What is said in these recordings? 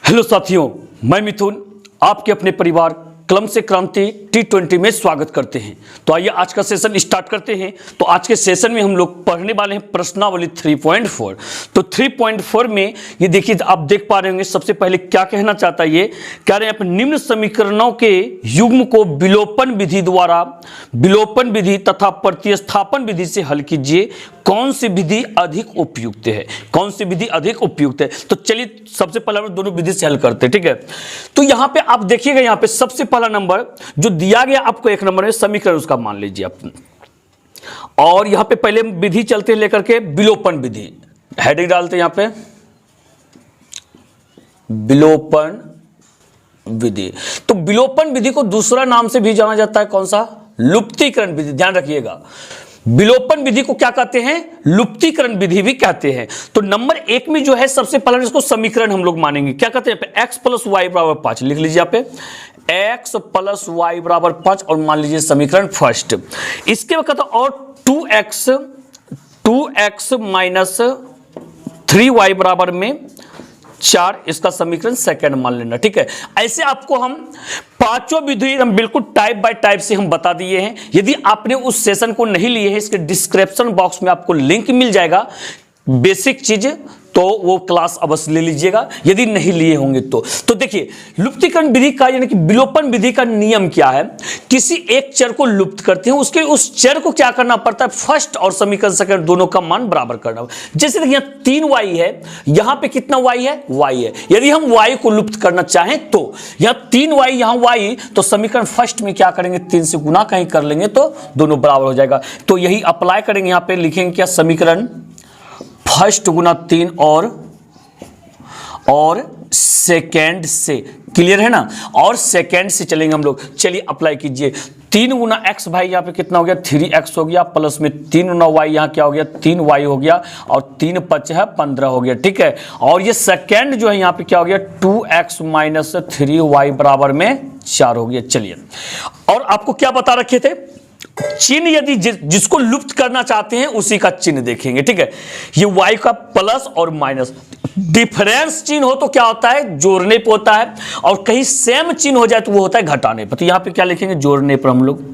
Hello साथियों, मैं मिथुन आपके अपने परिवार कलम से क्रांति T20 में स्वागत करते हैं। तो आइए आज का सेशन स्टार्ट करते हैं। तो आज के सेशन में हम लोग पढ़ने वाले हैं प्रश्नावली 3.4। तो 3.4 में ये देखिए, आप देख पा रहे होंगे सबसे पहले क्या कहना चाहता है। ये कह रहे हैं अपने निम्न समीकरणों के युग्म को विलोपन विधि द्वारा विलोपन विधि तथा प्रतिस्थापन विधि से हल कीजिए। कौन सी विधि अधिक उपयुक्त है? कौन सी विधि अधिक उपयुक्त है? तो चलिए सबसे पहले हम दोनों विधि से हल करते हैं, ठीक है। तो यहां पे आप देखिएगा, यहां पे सबसे पहला नंबर जो दिया गया आपको एक नंबर है समीकरण, उसका मान लीजिए आप। और यहां पे पहले विधि चलते हैं लेकर के विलोपन विधि, हेडिंग डालते हैं यहां पे विलोपन विधि। तो विलोपन विधि को दूसरा नाम से भी जाना जाता है, कौन सा? लुप्तीकरण विधि। ध्यान रखिएगा, विलोपन विधि को क्या कहते हैं? लुप्तीकरण विधि भी कहते हैं। तो नंबर एक में जो है सबसे पहले इसको समीकरण हम लोग मानेंगे। क्या कहते हैं? x + y = 5 लिख लीजिए यहाँ पे, x + y = 5 और मान लीजिए समीकरण फर्स्ट। इसके बाद और 2x - 3y बराबर में 4, इसका समीकरण सेकंड मान लेना, ठीक है। ऐसे आपको हम पांचों विधि हम बिल्कुल टाइप बाय टाइप से हम बता दिए हैं। यदि आपने उस सेशन को नहीं लिए हैं, इसके डिस्क्रिप्शन बॉक्स में आपको लिंक मिल जाएगा, बेसिक चीज, तो वो क्लास अवश्य ले लीजिएगा यदि नहीं लिए होंगे तो देखिए, लुप्तीकरण विधि का यानी कि विलोपन विधि का नियम क्या है? किसी एक चर को लुप्त करते हैं, उसके उस चर को क्या करना पड़ता है? फर्स्ट और समीकरण सेकंड दोनों का मान बराबर करना। जैसे देखिए 3y है, यहां पे कितना y है? y है। यदि हम y को लुप्त करना चाहें तो यहां 3y, यहां y, तो समीकरण फर्स्ट में क्या करेंगे? 3 से गुना कहीं कर लेंगे तो दोनों बराबर हो जाएगा। तो यही अप्लाई करेंगे, यहां पे लिखेंगे क्या? समीकरण फर्स्ट गुना 3 और सेकेंड से, क्लियर है ना? और सेकेंड से चलेंगे हम लोग। चलिए अप्लाई कीजिए। 3 गुना x भाई यहाँ पे कितना हो गया? 3x हो गया, प्लस में 3 गुना y यहाँ क्या हो गया? 3y हो गया, और 3 × 5 = 15 हो गया, ठीक है। और ये सेकेंड जो है यहाँ पे क्या हो गया? 2x - 3y बराबर में 4 हो गया। चलिए, और आपको क्या बता रखे थे? चिन्ह यदि जिसको लुप्त करना चाहते हैं उसी का चिन्ह देखेंगे, ठीक है। ये y का प्लस और माइनस, डिफरेंस चिन्ह हो तो क्या होता है? जोड़ने पर होता है, और कहीं सेम चिन्ह हो जाए तो वो होता है घटाने पर। तो यहां पे क्या लिखेंगे? जोड़ने पर, हम लोग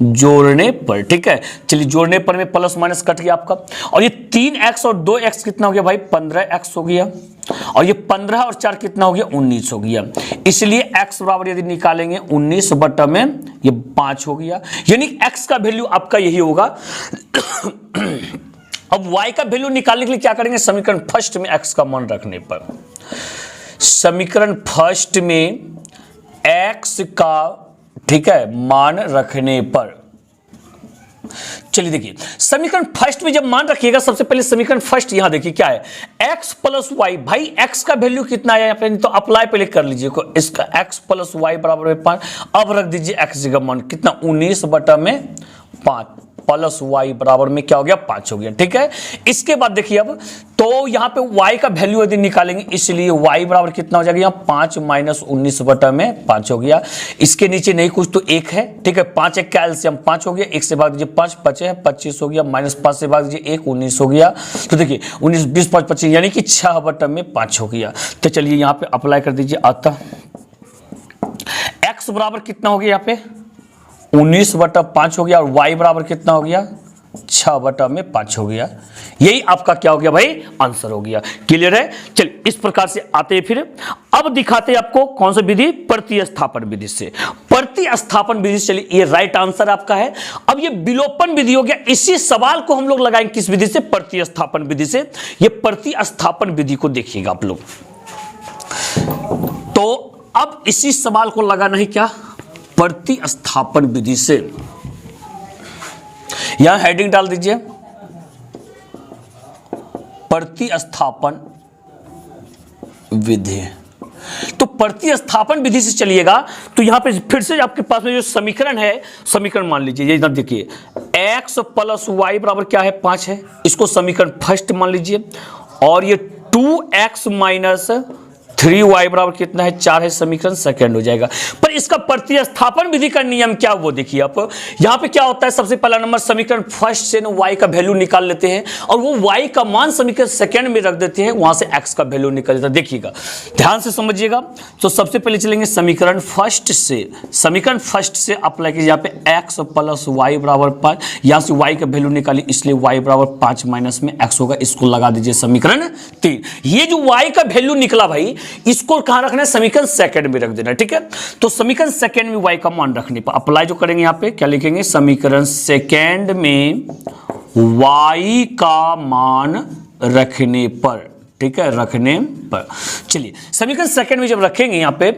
जोड़ने पर, ठीक है। चलिए जोड़ने पर में प्लस माइनस कट गया आपका, और ये 3x और 2x कितना हो गया भाई? 15x हो गया, और ये 15 और 4 कितना हो गया? 19 हो गया। इसलिए x बराबर यदि निकालेंगे 19 बटा में ये 5 हो गया, यानी x का वैल्यू आपका यही होगा। अब y का वैल्यू निकालने के लिए क्या करेंगे? समीकरण फर्स्ट में x का मान रखने पर, समीकरण फर्स्ट में x का, ठीक है, मान रखने पर। चलिए देखिए, समीकरण फर्स्ट में जब मान रखिएगा, सबसे पहले समीकरण फर्स्ट यहां देखिए क्या है? x + y। भाई x का वैल्यू कितना है यहाँ पे? तो अप्लाई पहले कर लीजिए इसका, x + y बराबर में 5। अब रख दीजिए x का मान कितना? 19 बटा में 5 प्लस y बराबर में क्या हो गया? 5 हो गया, ठीक है। इसके बाद देखिए, अब तो यहाँ पे y का वैल्यू यदि निकालेंगे, इसलिए y बराबर कितना हो जाएगा? यहाँ 5 - 19 बटा में 5 हो गया। इसके नीचे नहीं कुछ तो 1 है, ठीक है। 5 1 का एलसीएम 5 हो गया, 1 से भाग दीजिए 5, 5 है 25 हो गया, -5 से भाग दीजिए 1, 19 हो गया। तो देखिए 19 20 5 25 यानी कि 6 बटा में 5 हो गया। तो चलिए यहाँ पे अप्लाई कर दीजिए। अतः x बराबर कितना हो गया? यहाँ पे 19 बटा 5 हो गया, और y बराबर कितना हो गया? 6 बटा में 5 हो गया। यही आपका क्या हो गया भाई? आंसर हो गया। क्लियर है? चलिए इस प्रकार से आते हैं फिर। अब दिखाते हैं आपको कौन सा विधि? प्रतिस्थापन विधि से। प्रतिस्थापन विधि से, चलिए ये राइट आंसर आपका है। अब ये विलोपन विधि हो गया। इसी सवाल को हम लोग लगाएंगे किस विधि से? प्रतिस्थापन विधि से। ये प्रतिस्थापन विधि को देखिएगा आप लोग। तो अब इसी सवाल को लगाना है क्या? प्रतिस्थापन विधि से। यहां हेडिंग डाल दीजिए प्रतिस्थापन विधि। तो प्रतिस्थापन विधि से चलिएगा, तो यहां पे फिर से आपके पास में जो समीकरण है, समीकरण मान लीजिए, ये देखिए x + y बराबर क्या है? 5 है। इसको समीकरण फर्स्ट मान लीजिए, और ये 2x - 3y बराबर कितना है 4 है, समीकरण सेकंड हो जाएगा। पर इसका प्रतिस्थापन विधि का नियम क्या वो देखिए आप, यहां पे क्या होता है, सबसे पहला नंबर समीकरण फर्स्ट से ना y का वैल्यू निकाल लेते हैं और वो y का मान समीकरण सेकंड में रख देते हैं, वहां से x का वैल्यू निकल जाता है। देखिएगा ध्यान से समझिएगा। तो सबसे पहले चलेंगे समीकरण फर्स्ट से अप्लाई कीजिए, यहाँ पे x प्लस y बराबर 5, यहां से y का वैल्यू निकाली इसलिए y बराबर 5 माइनस में x होगा, इसको लगा दीजिए समीकरण 3। ये जो y का वैल्यू निकला भाई, इसको कहां रखना है, समीकरण सेकंड में रख देना, ठीक है। तो समीकरण सेकंड में y का मान रखने पर अप्लाई जो करेंगे यहां पे क्या लिखेंगे, समीकरण सेकंड में y का मान रखने पर, ठीक है, रखने पर। चलिए समीकरण सेकंड में जब रखेंगे यहां पे,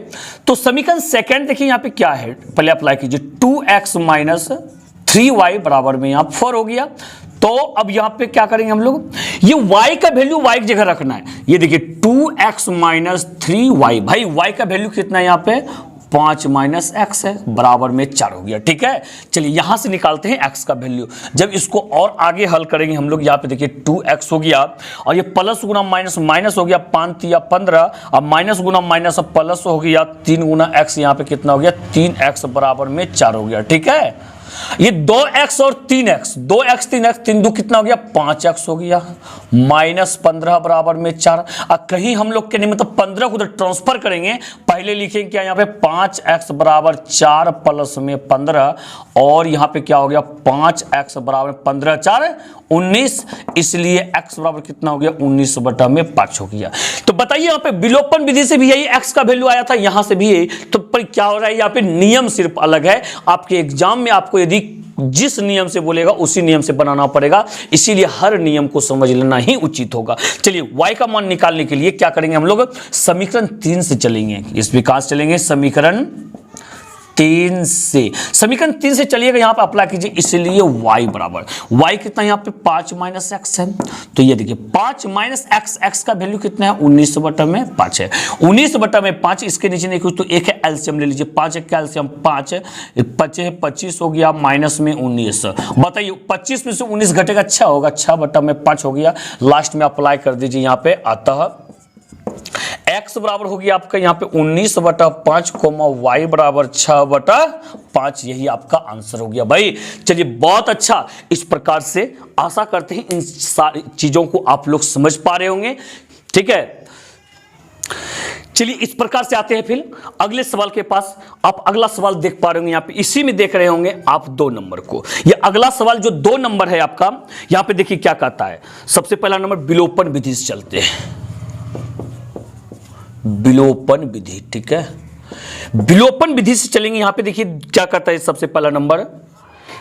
तो समीकरण सेकंड देखिए यहां पे क्या है, पहले अप्लाई कीजिए 2x माइनस 3y बराबर में यहां 4 हो गया। तो अब यहां पे क्या करेंगे हम लोग, ये y का वैल्यू y की जगह रखना है। ये देखिए 2x माइनस 3y, भाई y का वैल्यू कितना है यहां पे 5 माइनस x है, बराबर में 4 हो गया, ठीक है। चलिए यहां से निकालते हैं x का वैल्यू। जब इसको और आगे हल करेंगे हम लोग, यहां पे देखिए 2x हो गया और ये प्लस गुना माइनस माइनस हो गया, 5 या 15, अब माइनस गुना माइनस अब प्लस हो गया, 3 गुना x, यहां पे कितना हो गया 3x बराबर में 4 हो गया, ठीक है। ये 2x और 3x, 2x 3x 3 दो कितना हो गया 5x हो गया, माइनस 15 बराबर में 4। अब कहीं हम लोग के नहीं मतलब 15 को उधर ट्रांसफर करेंगे, पहले लिखेंगे क्या यहाँ पे 5x बराबर 4 प्लस में 15, और यहाँ पे क्या हो गया 5x बराबर 15 4 19, इसलिए x बराबर कितना हो गया 19 बटा में 5 हो गया। तो बताइए यहाँ पे विलोपन विधि से भी यही x का वैल्यू आया था, यहाँ से भी यही। तो पर क्या हो रहा है यहाँ पे, नियम सिर्फ अलग है। आपके एग्जाम में आपको यदि जिस नियम से बोलेगा उसी नियम से बनाना पड़ेगा, इसीलिए हर नियम को समझ लेना ही उचित होगा। चलिए y का मान निकालने के लिए क्या करेंगे हम लोग, समीकरण 3 से चलेंगे। इस विकास चलेंगे समीकरण 3 से, समीकरण 3 से चलिएगा, यहां पे अप्लाई कीजिए, इसलिए y बराबर, y कितना यहां पे 5 माइनस x है। तो ये देखिए 5 माइनस x, x का वैल्यू कितना है 19 बटा में 5 है, 19 बटा में 5, इसके नीचे नहीं कुछ तो एक है एलसीएम ले लीजिए, 5 है एलसीएम 5 है, 25 हो गया माइनस में 19। बताइए 25 में से 19 घटेगा 6 होगा, 6 बटा में 5 हो गया। लास्ट में अप्लाई कर दीजिए यहाँ पे, अतः x बराबर हो गया आपका यहाँ पे 19 बटा 5, y बराबर 6 बटा 5, यही आपका आंसर हो गया भाई। चलिए बहुत अच्छा, इस प्रकार से आशा करते हैं इन सारी चीजों को आप लोग समझ पा रहे होंगे, ठीक है। चलिए इस प्रकार से आते हैं फिर अगले सवाल के पास। आप अगला सवाल देख पा रहे होंगे यहाँ पे, इसी में देख रहे होंगे आप 2 नंबर को। ये अगला सवाल जो 2 नंबर है आपका, यहाँ पे देखिए क्या कहता है। सबसे पहला नंबर विलोपन विधि से चलते हैं, विलोपन विधि, ठीक है। विलोपन विधि से चलेंगे, यहां पे देखिए क्या कहता है सबसे पहला नंबर,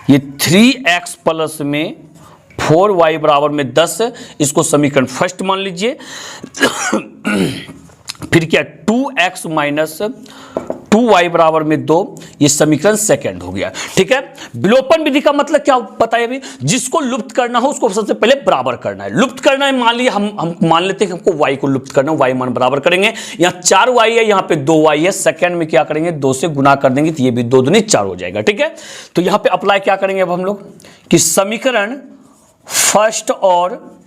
ये 3x प्लस में 4y बराबर में 10, इसको समीकरण फर्स्ट मान लीजिए। फिर क्या 2x माइनस 2y बराबर में 2, ये समीकरण सेकंड हो गया, ठीक है। विलोपन विधि का मतलब क्या पता है अभी, जिसको लुप्त करना हो उसको सबसे पहले बराबर करना है। लुप्त करना है, मान लीजिए हम मान लेते हैं हमको y को लुप्त करना है, y मान बराबर करेंगे, यहाँ 4y है, यहाँ पे 2y है, सेकंड में क्या करेंगे 2 से गुना कर देंगे, तो ये भी 2 दूनी 4 हो जाएगा, ठीक है। तो यहाँ पे अप्लाई क्या करेंगे अब हम लोग कि समीकरण फर्स्ट और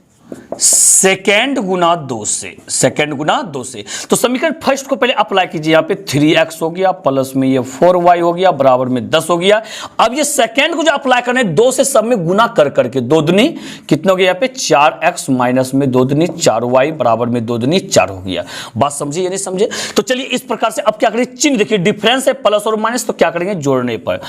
सेकेंड गुना 2 से, सेकेंड गुना 2 से। तो समीकरण फर्स्ट को पहले अप्लाई कीजिए, यहाँ पे 3x हो गया प्लस में ये 4y हो गया बराबर में 10 हो गया। अब ये सेकेंड को जो अप्लाई करना है 2 से सब में गुना कर करके 2 दूनी कितना हो गया यहाँ पे 4x माइनस में 2 दूनी 4y बराबर में 2 दूनी 4 हो गया। बात समझिए या नहीं समझे? तो चलिए इस प्रकार से अब क्या करें, चिन्ह देखिए डिफरेंस है प्लस और माइनस, तो क्या करेंगे जोड़ने पर,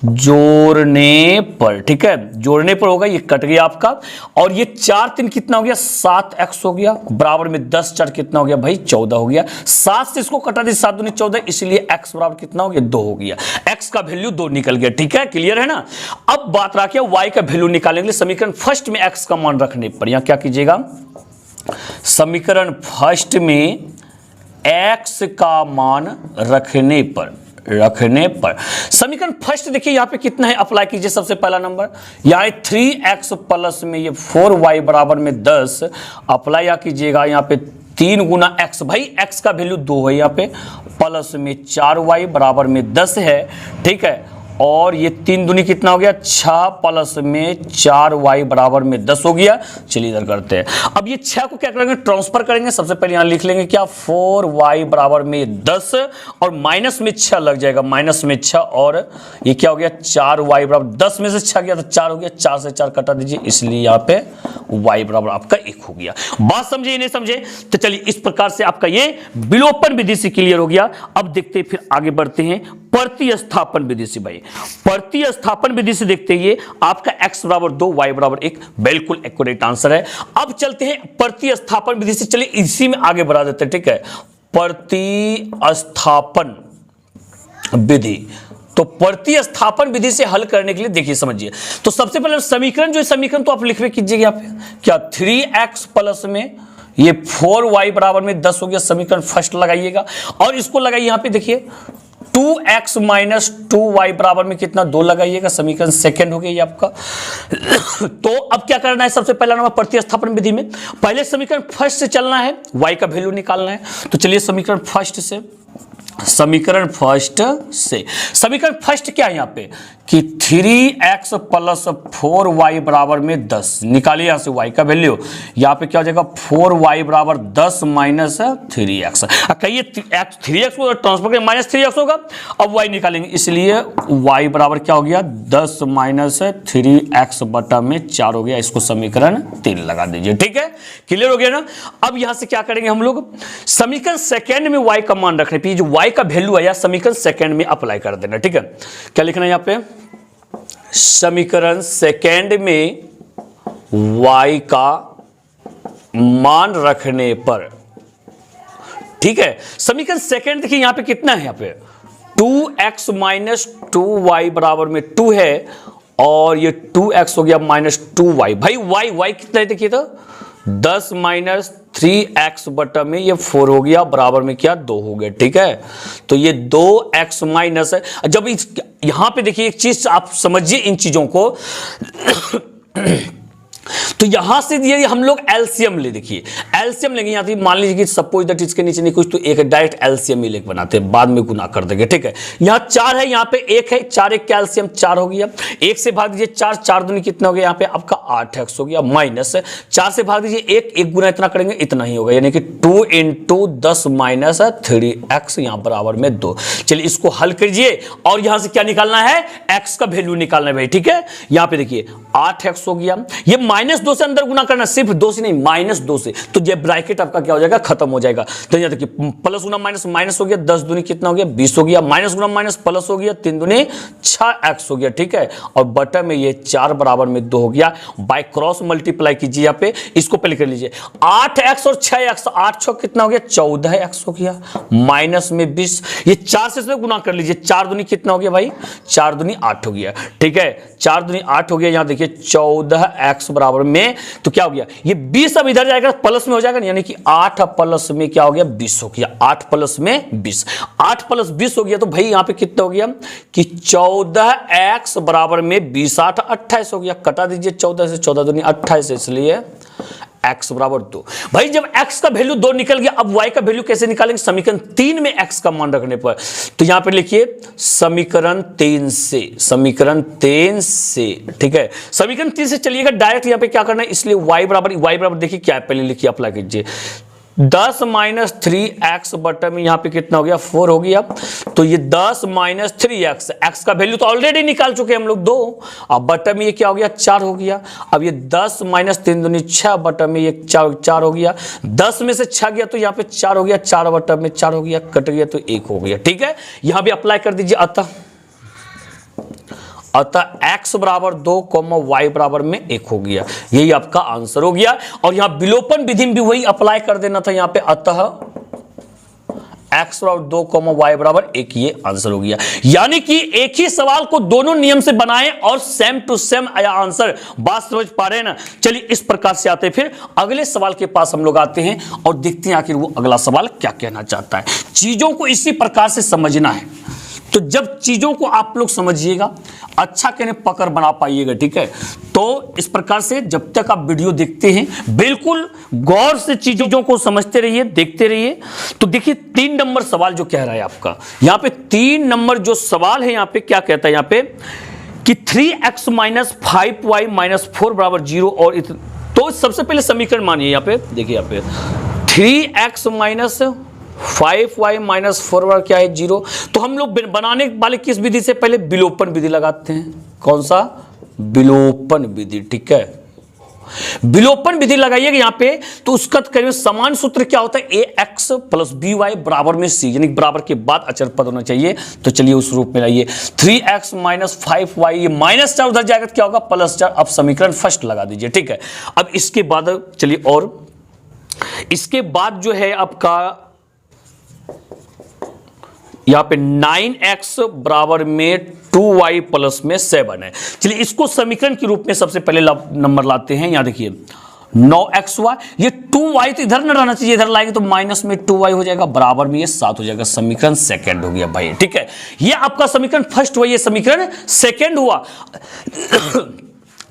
जोड़ने पर, ठीक है, जोड़ने पर होगा, ये कट गया आपका। और ये 4 3 कितना हो गया 7x हो गया बराबर में 10 4 कितना हो गया भाई 14 हो गया। 7 से इसको कटा दी 7 दूनी 14, इसलिए x बराबर कितना हो गया 2 हो गया। x का वैल्यू 2 निकल गया, ठीक है, क्लियर है ना। अब बात रखिए y का वैल्यू निकालने के लिए समीकरण फर्स्ट में x का मान रखने पर, यहां क्या कीजिएगा, समीकरण फर्स्ट में x का मान रखने पर समीकरण फर्स्ट देखिए यहां पे कितना है, अप्लाई कीजिए सबसे पहला नंबर, यहाँ 3x प्लस में ये 4y बराबर में 10, अप्लाई यहां कीजिएगा, यहाँ पे 3 गुना x, भाई x का वैल्यू 2 है यहाँ पे, प्लस में 4y बराबर में 10 है, ठीक है, और ये 3 दूनी कितना हो गया 6 प्लस में 4y बराबर में 10 हो गया। चलिए इधर करते हैं। अब ये 6 को क्या करेंगे ट्रांसफर करेंगे। सबसे पहले यहां लिख लेंगे क्या 4y बराबर में 10 और माइनस में 6 लग जाएगा, माइनस में 6 और ये क्या हो गया 4y बराबर 10 में से 6 गया तो 4 हो गया, 4 से 4 कटा दीजिए, इसलिए यहाँ पे y बराबर आपका 1 हो गया। बात समझे नहीं समझे? तो चलिए इस प्रकार से आपका ये विलोपन विधि से क्लियर हो गया। अब देखते हैं, फिर आगे बढ़ते हैं प्रतिस्थापन विधि से। भाई प्रतिस्थापन विधि से देखते हैं आपका x बराबर 2 y बराबर 1 बिल्कुल एक्यूरेट आंसर है। अब चलते हैं प्रतिस्थापन विधि से, चलिए इसी में आगे बढ़ा देते हैं, ठीक है। प्रतिस्थापन विधि, तो प्रतिस्थापन विधि से हल करने के लिए देखिए समझिए, तो सबसे पहले समीकरण जो है समीकरण तो आप लिखवे कीजिएगा यहाँ पे क्या 3x प्लस में ये 4y बराबर में 10 हो गया, समीकरण फर्स्ट लगाइएगा और इसको लगाइए यहाँ पे देखिए 2x माइनस 2y बराबर में कितना 2 लगाइएगा, समीकरण सेकंड हो गया ये आपका। तो अब क्या करना है, सबसे पहला नंबर प्रतिस्थापन विधि में पहले समीकरण फर्स्ट से चलना है, y का वैल्यू निकालना है। तो चलिए समीकरण फर्स्ट से, समीकरण फर्स्ट क्या है यहाँ पे कि 3x प्लस 4y बराबर में 10 निकालिए यहां से y का वैल्यू, यहाँ पे क्या हो जाएगा 4y बराबर 10 माइनस 3x। कहिए 3x को ट्रांसफर करें माइनस 3x होगा, अब y निकालेंगे इसलिए y बराबर क्या हो गया 10 माइनस 3x बटा में 4 हो गया। इसको समीकरण 3 लगा दीजिए, ठीक है, क्लियर हो गया ना। अब यहां से क्या करेंगे हम लोग समीकरण सेकेंड में y का मान रखने पे जो y का वैल्यू आया समीकरण सेकेंड में अप्लाई कर देना, ठीक है। क्या लिखना है यहाँ पे समीकरण सेकेंड में y का मान रखने पर, ठीक है। समीकरण सेकेंड देखिए यहां पे कितना है, यहाँ पे 2x माइनस 2y बराबर में 2 है और ये 2x हो गया माइनस 2y। भाई y कितना है देखिए तो 10 माइनस 3x बटा में ये 4 हो गया बराबर में क्या 2 हो गया, ठीक है। तो ये 2x माइनस है। जब यहां पे देखिए एक चीज आप समझिए इन चीजों को तो यहां से ये हम लोग एलसीएम ले, देखिए एलसीएम लेंगे यहाँ पे, मान लीजिए कि सपोज दैट इसके नीचे नहीं कुछ तो एक डायरेक्ट एलसीएम ही लेके बनाते हैं, बाद में गुना कर देंगे, ठीक है। यहाँ 4 है, यहाँ पे 1 है, 4 एक कैल्शियम 4 हो गया, 1 से भाग दीजिए 4, 4 दूनी कितना हो गया यहाँ पे आपका 8x हो गया, माइनस 4 से भाग दीजिए 1 गुना इतना करेंगे इतना ही होगा, यानी कि 2 इंटू 10 माइनस 3x यहाँ बराबर में 2। चलिए इसको हल कीजिए और यहां से क्या निकालना है x का वैल्यू निकालना है भाई, ठीक है। यहाँ पे देखिए 8x हो गया, ये माइनस 2 से अंदर गुना करना, सिर्फ 2 से नहीं माइनस 2 से, तो ये ब्रैकेट आपका क्या हो जाएगा खत्म हो जाएगा। तो यहाँ देखिए प्लस गुना माइनस माइनस हो गया, 10 दूनी कितना हो गया 20 हो गया, माइनस गुना माइनस प्लस हो गया, 3 दूनी 6x हो गया, ठीक है। और बटा में ये 4 बराबर में 2 हो गया। बाय क्रॉस मल्टीप्लाई कीजिए यहाँ पे, इसको पहले कर लीजिए 8x और 6x, 8 6 कितना हो गया 14x हो गया, माइनस में 20, ये 4 से गुना कर लीजिए, 4 दूनी कितना हो गया भाई 4 दूनी 8 हो गया, ठीक है, 4 दूनी 8 हो गया। यहाँ देखिए 14x बराबर में तो क्या हो गया ये 20 अब इधर जाएगा प्लस में हो जाएगा, यानी कि 8 प्लस में क्या हो गया 20 हो गया, 8 प्लस में 20, 8 प्लस 20 हो गया। तो भाई यहाँ पे कितना हो गया कि 14x बराबर में 20, 8 28 हो गया, कटा दीजिए 14 से, 14 दूनी 28, इसलिए x बराबर 2। भाई जब x का वैल्यू 2 निकल गया, अब y का वैल्यू कैसे निकालेंगे समीकरण 3 में x का मान रखने पर। तो यहां पे लिखिए समीकरण 3 से, समीकरण 3 से, ठीक है, समीकरण 3 से चलिएगा डायरेक्ट यहां पे क्या करना है, इसलिए y बराबर देखिए क्या है पहले लिखिए अप्लाई कीजिए 10 माइनस 3x बटा में यहाँ पे कितना हो गया 4 हो गया, तो ये 10 माइनस 3x, x का वैल्यू तो ऑलरेडी निकाल चुके हैं हम लोग 2, अब बटा में ये क्या हो गया 4 हो गया। अब ये 10 माइनस 3 दूनी 6 बटा में ये 4 हो गया, 10 में से 6 गया तो यहाँ पे 4 हो गया, 4 बटा में 4 हो गया, कट गया तो 1 हो गया, ठीक है। यहाँ भी अप्लाई कर दीजिए, अतः x बराबर 2 y बराबर में 1 हो गया, यही आपका आंसर हो गया। और यहां विलोपन विधि में भी वही अप्लाई कर देना था यहाँ पे, अतः x बराबर 2 y बराबर 1, ये आंसर हो गया। यानी कि एक ही सवाल को दोनों नियम से बनाएं और सेम टू सेम आया आंसर। बात समझ पा रहे हैं ना। चलिए इस प्रकार से आते हैं, फिर अगले सवाल के पास हम लोग आते हैं और देखते हैं आखिर वो अगला सवाल क्या कहना चाहता है। चीजों को इसी प्रकार से समझना है, तो जब चीजों को आप लोग समझिएगा अच्छा कहने पकड़ बना पाइएगा, ठीक है। तो इस प्रकार से जब तक आप वीडियो देखते हैं बिल्कुल गौर से चीजों को समझते रहिए, देखते रहिए। तो देखिए 3 नंबर सवाल जो कह रहा है आपका, यहाँ पे 3 नंबर जो सवाल है यहाँ पे क्या कहता है यहाँ पे कि 3x माइनस 5y माइनस 4 बराबर 0 और तो सबसे पहले समीकरण मानिए यहाँ पे, देखिए यहाँ पे 3x माइनस 5y माइनस 4 क्या है 0। तो हम लोग बनाने वाले किस विधि से, पहले विलोपन विधि लगाते हैं। कौन सा? विलोपन विधि, ठीक है। विलोपन विधि लगाइएगा यहाँ पे, तो उसका करीब समान सूत्र क्या होता है, ax प्लस by बराबर में c, यानी बराबर के बाद अचर पद होना चाहिए। तो चलिए उस रूप में लाइए, 3x माइनस 5y, ये माइनस 4 उधर जाएगा तो क्या होगा प्लस 4। अब समीकरण फर्स्ट लगा दीजिए, ठीक है। अब इसके बाद चलिए, और इसके बाद जो है आपका यहां पे 9x बराबर में 2y प्लस में 7 है। चलिए इसको समीकरण के रूप में सबसे पहले नंबर लाते हैं। यहां देखिए 9xy, ये 2y तो इधर न रहना चाहिए, इधर लाएंगे तो माइनस में 2y हो जाएगा, बराबर में ये 7 हो जाएगा। समीकरण सेकंड हो गया भाई, ठीक है। ये आपका समीकरण फर्स्ट हुआ, ये समीकरण सेकंड हुआ।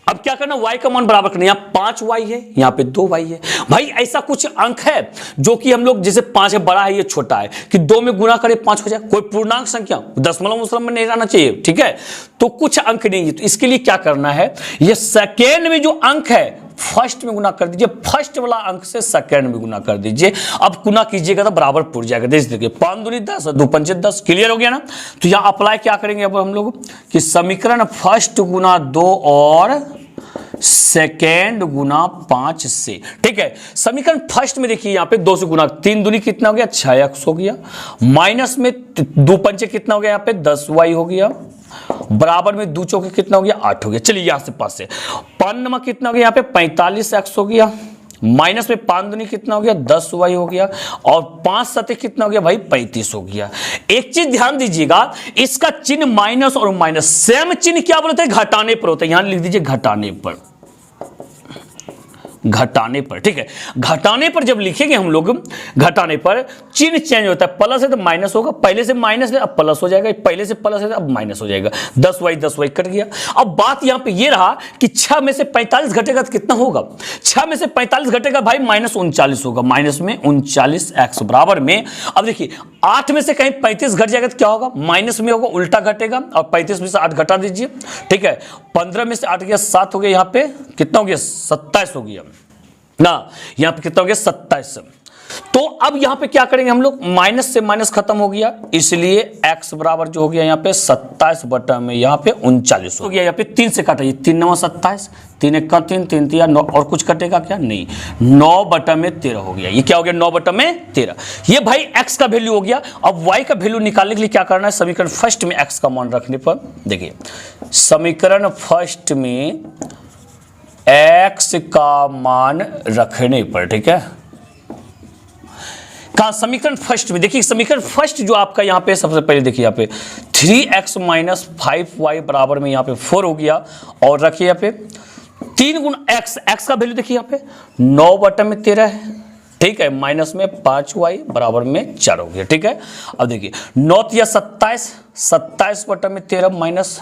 अब क्या करना, y का मान बराबर करना, यहाँ 5y है, यहाँ पे 2y है। भाई ऐसा कुछ अंक है जो कि हम लोग, जैसे 5 है बड़ा है, ये छोटा है, कि 2 में गुना करे 5 हो जाए। कोई पूर्णांक संख्या दशमलव में नहीं रहना चाहिए, ठीक है। तो कुछ अंक नहीं है, तो इसके लिए क्या करना है, ये सेकेंड में जो अंक है फर्स्ट में गुना कर दीजिए, फर्स्ट वाला अंक से सेकंड में गुना कर दीजिए। अब गुना कीजिएगा तो बराबर पुर जाएगा। देखिए 5 दूनी 10, 2 पंचे 10, क्लियर हो गया ना। तो यहां अप्लाई क्या करेंगे अब हम लोग कि समीकरण फर्स्ट गुना 2 और सेकेंड गुना 5 से, ठीक है। समीकरण फर्स्ट में देखिए यहाँ पे 2 से गुना, 3 दूनी कितना हो गया 6x हो गया, माइनस में 2 पंचे कितना हो गया यहाँ पे 10y हो गया, बराबर में 2 चौके कितना हो गया 8 हो गया। चलिए यहां से पास से 5 नमक कितना हो गया यहाँ पे 45x हो गया, माइनस में 5 दूनी कितना हो गया 10y हो गया, और 5 सते कितना हो गया भाई 35 हो गया। एक चीज ध्यान दीजिएगा, इसका चिन्ह माइनस और माइनस सेम चिन्ह क्या बोलते हैं, घटाने पर होता है। यहां लिख दीजिए घटाने पर, घटाने पर, ठीक है। घटाने पर जब लिखेंगे हम लोग, घटाने पर चिन्ह चेंज होता है, प्लस है तो माइनस होगा, पहले से माइनस है अब प्लस हो जाएगा, पहले से प्लस है तो अब माइनस हो जाएगा। 10y कट गया। अब बात यहां पे ये रहा कि 6 में से 45 घटेगा तो कितना होगा, 6 में से 45 घटेगा भाई माइनस 39 होगा, माइनस में 39x बराबर में। अब देखिए 8 में से कहीं 35 घट जाएगा तो क्या होगा, माइनस में होगा, उल्टा घटेगा, और 35 में से 8 घटा दीजिए, ठीक है। 15 में से 8 गया 7 हो गया, यहाँ पे कितना हो गया 27 हो गया ना, यहां पे कितना हो गया 27। तो अब यहां पे क्या करेंगे हम लोग, माइनस से माइनस खत्म हो गया, इसलिए x बराबर जो हो गया यहाँ पे 27 बटा में यहाँ पे 39 हो गया। यहाँ पे 3 से काटा, 3 9 27, 3 1 3, 3 3 9, और कुछ कटेगा क्या नहीं, 9 बटा में 13 हो गया। ये क्या हो गया 9 बटा में 13। ये भाई x का वैल्यू हो गया। अब y का वैल्यू निकालने के लिए क्या करना है, समीकरण फर्स्ट में x का मान रखने पर, देखिए समीकरण फर्स्ट में x का मान रखने पर, ठीक है। कहा समीकरण फर्स्ट में, देखिए समीकरण फर्स्ट जो आपका यहाँ पे सबसे पहले देखिए यहाँ पे 3x माइनस 5y बराबर में यहाँ पे 4 हो गया, और रखिए यहाँ पे 3 गुना x का वैल्यू देखिए यहाँ पे 9 बटा में 13 है, ठीक है, माइनस में 5y बराबर में 4 हो गया, ठीक है। अब देखिए 9 या 27, 27 बटा में 13 माइनस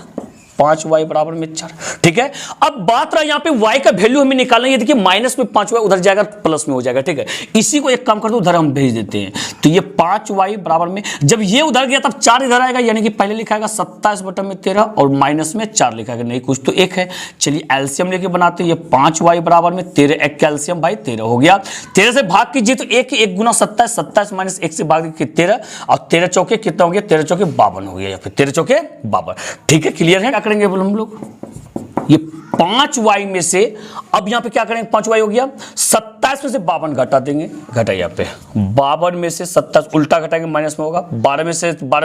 5y बराबर में 4, ठीक है। अब बात रहा यहाँ पे y का वैल्यू हमें निकालना है, देखिए माइनस में 5y उधर जाएगा प्लस में हो जाएगा, ठीक है। इसी को एक काम करते उधर हम भेज देते हैं, तो ये 5y बराबर में, जब ये उधर गया तब 4 इधर आएगा, यानी कि पहले लिखाएगा 27 बटा में 13 और माइनस में 4 लिखाएगा, नहीं कुछ तो एक है। चलिए एलसीएम लेके बनाते हैं, ये 5y बराबर में 13, एक कैल्सियम भाई 13 हो गया, 13 से भाग कीजिए तो 1 गुना 27, 27 माइनस 1 से भाग 13, और 13 चौके कितना हो गया, 13 चौके 52 हो गया, या फिर 13 चौके 52, ठीक है। क्लियर है, क्या करेंगे हम लोग, ये 5y में से अब यहां पे क्या करेंगे, 5y हो गया, 27 में से 52 घटा देंगे, घटा यहाँ पे 52 में से 27 उल्टा घटाएंगे माइनस में होगा, 12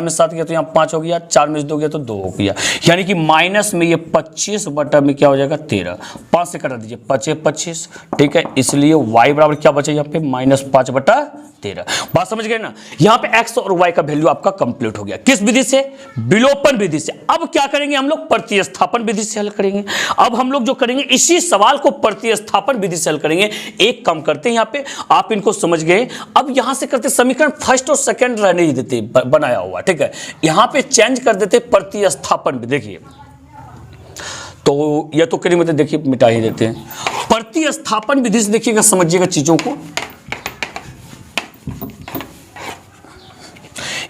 में 7 गया तो यहाँ 5 हो गया, 4 में से 2 गया तो 2 हो गया, यानी कि माइनस में ये 25 बटा में क्या हो जाएगा 13, 5 से कटा दीजिए 5 25, ठीक है। इसलिए y बराबर क्या बचा यहाँ पे माइनस 5 बटा 13। बात समझ गए ना, यहाँ पे x और y का वैल्यू आपका कंप्लीट हो गया, किस विधि से, विलोपन विधि से। अब क्या करेंगे हम लोग, प्रतिस्थापन विधि से हल करेंगे। अब हम लोग जो करेंगे इसी सवाल को प्रतिस्थापन विधि से हल करेंगे। एक काम करते हैं, यहाँ पे आप इनको समझ गए, अब यहां से करते समीकरण फर्स्ट और सेकंड रहने ही देते बनाया हुआ, ठीक है, यहां पे चेंज कर देते प्रतिस्थापन। देखिए तो यह तो करीब मतलब देखिए मिटा ही देते हैं। प्रतिस्थापन विधि से देखिएगा, समझिएगा चीजों को।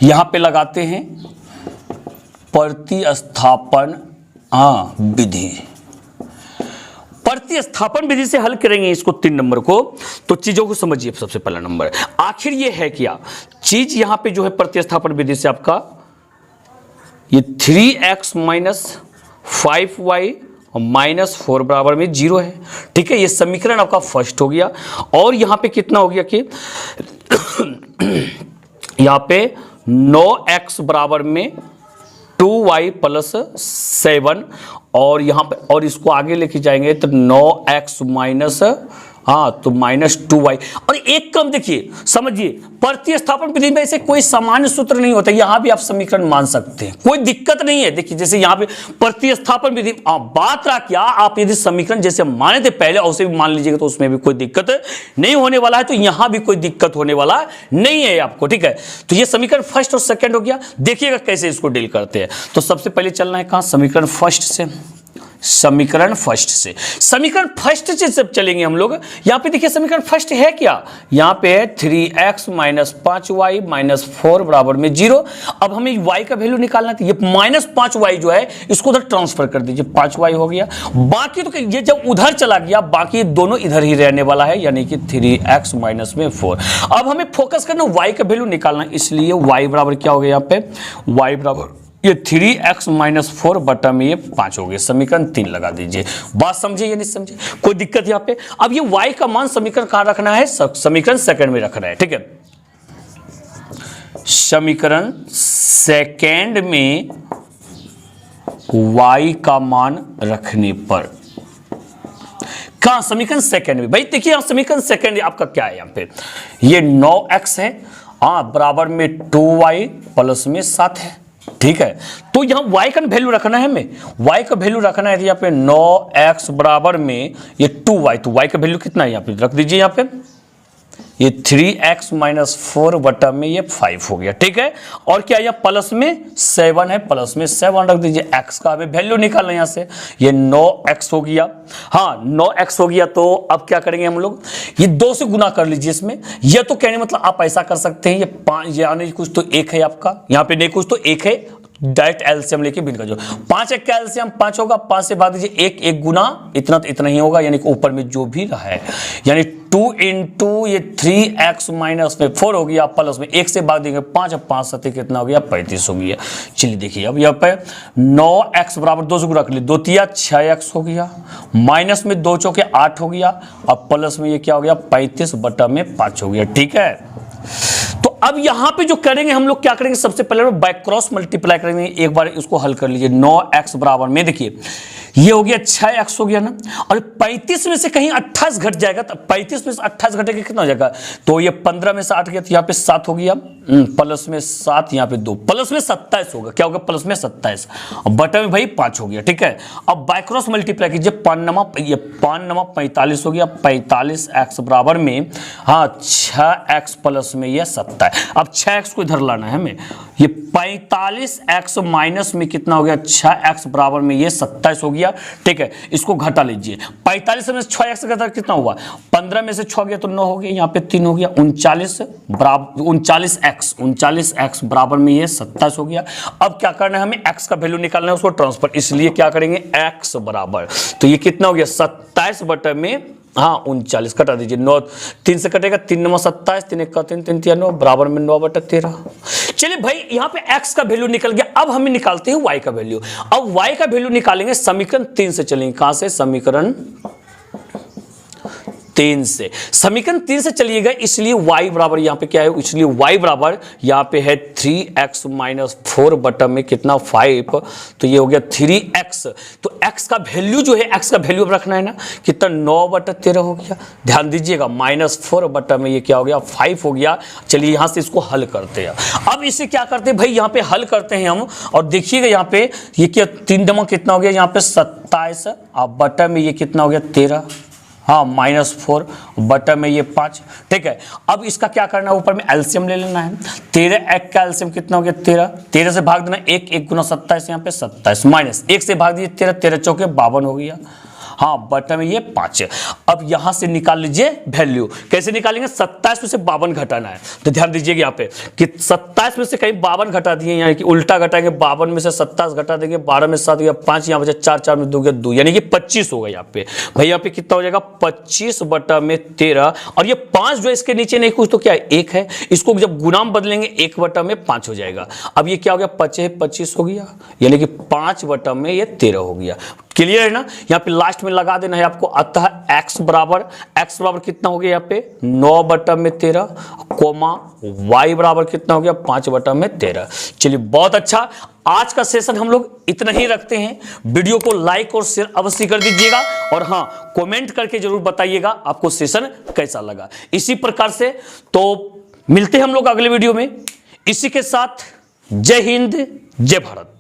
यहां पे लगाते हैं प्रतिस्थापन विधि। प्रतिस्थापन विधि से हल करेंगे इसको 3 नंबर को। तो चीजों को समझिए। सबसे पहला नंबर आखिर ये है क्या चीज, यहां पे जो है प्रतिस्थापन विधि से आपका ये 3x माइनस 5y और माइनस 4 बराबर में 0 है। ठीक है, ये समीकरण आपका फर्स्ट हो गया। और यहां पे कितना हो गया कि यहां पे 9x बराबर में 2y प्लस 7, और यहां पे और इसको आगे लेके जाएंगे तो 9x माइनस तो माइनस 2y। और एक कम देखिए, समझिए प्रतिस्थापन विधि में ऐसे कोई सामान्य सूत्र नहीं होता, यहां भी आप समीकरण मान सकते हैं, कोई दिक्कत नहीं है। देखिए जैसे यहां पे प्रतिस्थापन विधि बात रहा क्या, आप यदि समीकरण जैसे माने थे पहले उसे भी मान लीजिएगा तो उसमें भी कोई दिक्कत नहीं होने वाला है। तो यहां भी कोई दिक्कत होने वाला नहीं है आपको। ठीक है, तो ये समीकरण फर्स्ट और सेकेंड हो गया। देखिएगा कैसे इसको डील करते हैं। तो सबसे पहले चलना है कहां, समीकरण फर्स्ट से। समीकरण फर्स्ट से जब चलेंगे हम लोग, यहां पे देखिए समीकरण फर्स्ट है क्या, यहां पे है 3x माइनस 5y माइनस 4 बराबर में 0। अब हमें y का वैल्यू निकालना था, ये माइनस 5y जो है इसको उधर ट्रांसफर कर दीजिए, 5y हो गया। बाकी तो ये जब उधर चला गया बाकी दोनों इधर ही रहने वाला है, यानी कि 3x माइनस में 4। अब हमें फोकस करना y का वैल्यू निकालना, इसलिए y बराबर क्या हो गया, यहाँ पे y बराबर ये 3x माइनस 4 बटा में ये 5 हो गया। समीकरण 3 लगा दीजिए। बात समझे या नहीं समझे, कोई दिक्कत यहाँ पे। अब ये y का मान समीकरण कहां रखना है, समीकरण सेकंड में रखना है। ठीक है, समीकरण सेकंड में y का मान रखने पर कहां, समीकरण सेकंड में। भाई देखिए यहां समीकरण सेकंड आपका क्या है, यहां पे ये 9x है बराबर में 2y प्लस में 7 है। ठीक है, तो यहां y का वैल्यू रखना है, हमें y का वैल्यू रखना है। यहाँ पे 9x बराबर में ये 2y, तो y का वैल्यू कितना है यहाँ पे रख दीजिए, यहाँ पे ये 3x माइनस 4 बटा में ये 5 हो गया। ठीक है, और क्या यह प्लस में 7 है, प्लस में 7 रख दीजिए। x का हमें वैल्यू निकालना है यहाँ से, ये 9x हो गया। 9x हो गया। तो अब क्या करेंगे हम लोग, ये 2 से गुना कर लीजिए इसमें। ये तो कहने मतलब आप ऐसा कर सकते हैं, ये 5 यानी कुछ तो 1 है आपका, यहाँ पे नहीं कुछ तो 1 है, डायरेक्ट एलसीएम लेके भिन्न कर जो 5 1 का एलसीएम 5 होगा, 5 से भाग दीजिए 1 1 गुना इतना तो इतना ही होगा, यानी कि ऊपर में जो भी रहा है, यानी 2 इंटू ये 3x माइनस में 4 हो गया, प्लस में 1 से भाग देंगे 5, 5 7 कितना हो गया, 35 हो गया। चलिए देखिए अब यहाँ पे 9x बराबर 2 से गुणा कर लिए, 2 तिया 6x हो गया, माइनस में 2 चौके 8 हो गया, और प्लस में ये क्या हो गया 35 बटा में 5 हो गया। ठीक है, तो अब यहां पे जो करेंगे हम लोग क्या करेंगे, सबसे पहले बैक क्रॉस मल्टीप्लाई करेंगे। एक बार इसको हल कर लीजिए। 9x बराबर में देखिए ये हो गया 6x हो गया ना, और 35 में से कहीं 28 घट जाएगा, तो 35 में से 28 घटेगा कितना हो जाएगा, तो ये 15 में से 8 गया तो यहाँ पे 7 हो गया, प्लस में 7 यहाँ पे 2, प्लस में 27 होगा। क्या होगा, प्लस में 27, और बटा में भाई 5 हो गया। ठीक है, अब बाय क्रॉस मल्टीप्लाई कीजिए, 5 नमा 45 हो गया, 45x बराबर में 6x प्लस में यह 27। अब 6x को इधर लाना है हमें, ये 45x माइनस में कितना हो गया, 6x बराबर में ये 27 हो गया। ठीक है, इसको घटा लीजिए, 45 में 6x घटा कितना हुआ, 15 में से 6 गया तो 9 हो गया, यहाँ पे 3 हो गया, 39 बराबर 39x बराबर में ये 27 हो गया। अब क्या करना है, हमें x का वैल्यू निकालना है, उसको ट्रांसफर, इसलिए क्या करेंगे x बराबर, तो ये कितना हो गया 27 बटे में 39 कटा दीजिए, 9 3 से कटेगा, 3 9 27, 3 1 3 3 3 9 बराबर में 9 बटा 13। चलिए भाई यहाँ पे x का वैल्यू निकल गया। अब हमें निकालते हैं y का वैल्यू। अब y का वैल्यू निकालेंगे समीकरण 3 से, चलेंगे कहां से, समीकरण 3 से। समीकरण 3 से चलिएगा, इसलिए y बराबर यहाँ पे क्या है, इसलिए y बराबर यहाँ पे है 3x माइनस 4 बटा में कितना 5, तो ये हो गया 3x। तो x का वैल्यू जो है, x का वैल्यू रखना है ना, कितना 9 बटा 13 हो गया। ध्यान दीजिएगा, माइनस 4 बटा में ये क्या हो गया 5 हो गया। चलिए यहाँ से इसको हल करते हैं। अब इसे क्या करते हैं भाई, यहाँ पे हल करते हैं हम, और देखिएगा यहाँ पे ये क्या 3 कितना हो गया, यहाँ पे 27 बटा में ये कितना हो गया 13, हाँ -4 बटा में ये 5। ठीक है, अब इसका क्या करना है, ऊपर में एलसीएम ले लेना है। 13 एक का एलसीएम कितना हो गया 13, 13 से भाग देना 1, 1 गुना 27 यहाँ पे 27 माइनस 1 से भाग दीजिए 13, 13 चौके 52 हो गया। हाँ बटा में ये 5। अब यहां से निकाल लीजिए वैल्यू। कैसे निकालेंगे, 27 में से 52 घटाना है। तो ध्यान दीजिएगा यहाँ पे कि 27 में से कहीं 52 घटा दिए, यानी कि उल्टा घटाएंगे, 52 में से 27 घटा देंगे, 12 में 7 गया 5, यहाँ बचा 4, 4 में 2 गया 2, यानी कि 25 होगा यहाँ पे। भाई यहाँ पे कितना हो जाएगा 25 बटा में 13, और ये 5 जो इसके नीचे नहीं कुछ तो क्या है 1 है, इसको जब गुणाम बदलेंगे 1 बटा में 5 हो जाएगा। अब ये क्या हो गया 25 हो गया, यानी कि 5 बटा में ये 13 हो गया। क्लियर है ना, यहाँ पे लास्ट में लगा देना है आपको। अतः x बराबर कितना हो गया यहाँ पे 9 बटा में 13, कोमा y बराबर कितना हो गया 5 बटा में 13। चलिए बहुत अच्छा, आज का सेशन हम लोग इतना ही रखते हैं। वीडियो को लाइक और शेयर अवश्य कर दीजिएगा, और हाँ कमेंट करके जरूर बताइएगा आपको सेशन कैसा लगा। इसी प्रकार से तो मिलते हैं हम लोग अगले वीडियो में। इसी के साथ जय हिंद, जय भारत।